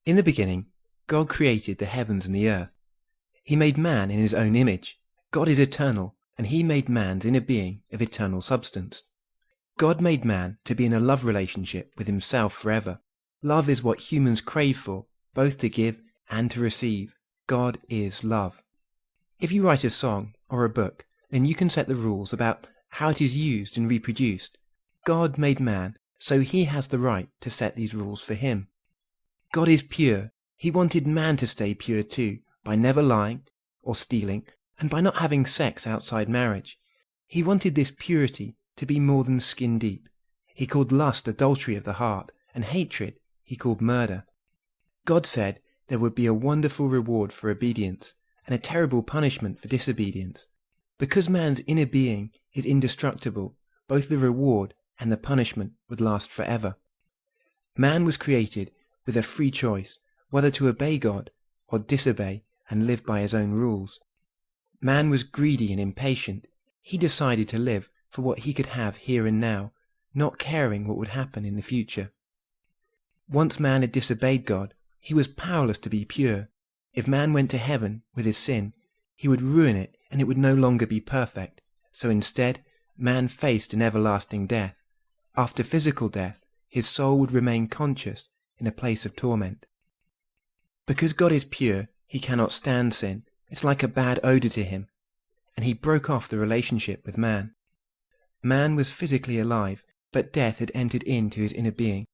In the beginning, God created the heavens and the earth. He made man in his own image. God is eternal, and he made man's inner being of eternal substance. God made man to be in a love relationship with himself forever. Love is what humans crave for, both to give and to receive. God is love. If you write a song or a book, then you can set the rules about how it is used and reproduced. God made man, so he has the right to set these rules for him. God is pure. He wanted man to stay pure too, by never lying or stealing, and by not having sex outside marriage. He wanted this purity to be more than skin deep. He called lust adultery of the heart, and hatred he called murder. God said there would be a wonderful reward for obedience, and a terrible punishment for disobedience. Because man's inner being is indestructible, both the reward and the punishment would last forever. Man was created with a free choice, whether to obey God or disobey and live by his own rules. Man was greedy and impatient. He decided to live for what he could have here and now, not caring what would happen in the future. Once man had disobeyed God, he was powerless to be pure. If man went to heaven with his sin, he would ruin it and it would no longer be perfect. So instead, man faced an everlasting death. After physical death, his soul would remain conscious in a place of torment. Because God is pure, he cannot stand sin. It's like a bad odor to him, and he broke off the relationship with man. Man was physically alive, but death had entered into his inner being,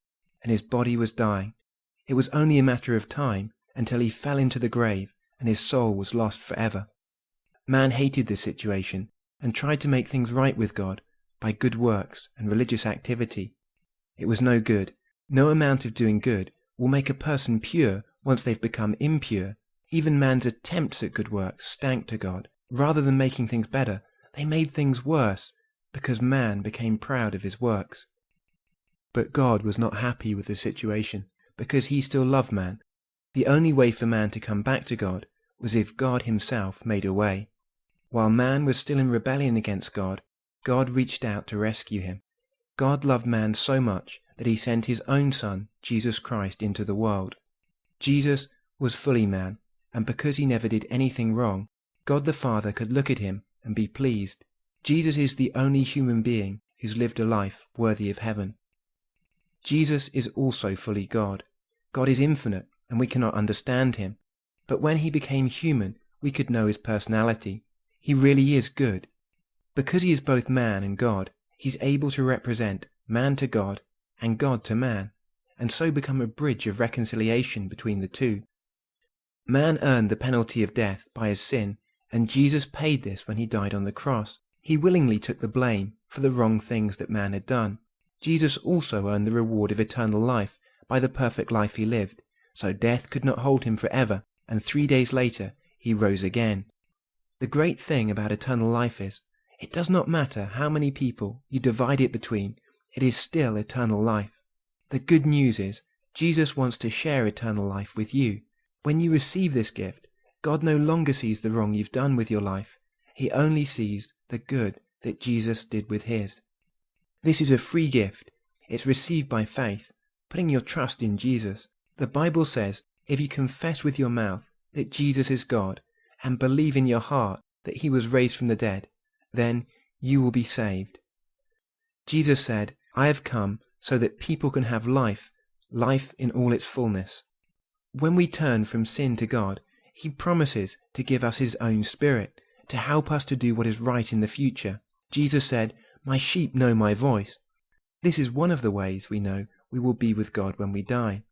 and his body was dying. It was only a matter of time until he fell into the grave, and his soul was lost forever. Man hated this situation, and tried to make things right with God by good works and religious activity. It was no good. No amount of doing good will make a person pure once they've become impure. Even man's attempts at good works stank to God. Rather than making things better, they made things worse, because man became proud of his works. But God was not happy with the situation, because he still loved man. The only way for man to come back to God was if God himself made a way. While man was still in rebellion against God, God reached out to rescue him. God loved man so much that he sent his own Son, Jesus Christ, into the world. Jesus was fully man, and because he never did anything wrong, God the Father could look at him and be pleased. Jesus is the only human being who's lived a life worthy of heaven. Jesus is also fully God. God is infinite, and we cannot understand him. But when he became human, we could know his personality. He really is good. Because he is both man and God, he's able to represent man to God and God to man, and so become a bridge of reconciliation between the two. Man earned the penalty of death by his sin, and Jesus paid this when he died on the cross. He willingly took the blame for the wrong things that man had done. Jesus also earned the reward of eternal life by the perfect life he lived, so death could not hold him forever, and 3 days later he rose again. The great thing about eternal life is, it does not matter how many people you divide it between, it is still eternal life. The good news is, Jesus wants to share eternal life with you. When you receive this gift, God no longer sees the wrong you've done with your life. He only sees the good that Jesus did with his. This is a free gift. It's received by faith, putting your trust in Jesus. The Bible says, if you confess with your mouth that Jesus is God, and believe in your heart that he was raised from the dead, then you will be saved. Jesus said, I have come so that people can have life, life in all its fullness. When we turn from sin to God, he promises to give us his own Spirit, to help us to do what is right in the future. Jesus said, my sheep know my voice. This is one of the ways we know we will be with God when we die.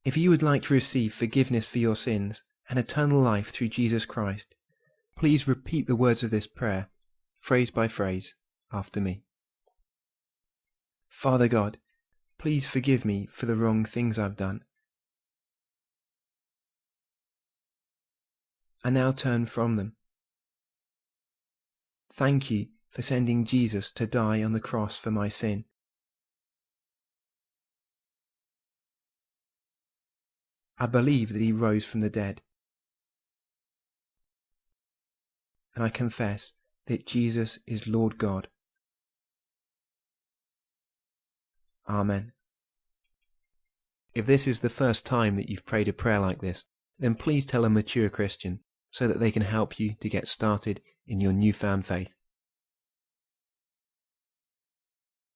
If you would like to receive forgiveness for your sins and eternal life through Jesus Christ, please repeat the words of this prayer, phrase by phrase, after me. Father God, please forgive me for the wrong things I've done. I now turn from them. Thank you for sending Jesus to die on the cross for my sin. I believe that he rose from the dead. And I confess that Jesus is Lord God. Amen. If this is the first time that you've prayed a prayer like this, then please tell a mature Christian so that they can help you to get started in your newfound faith.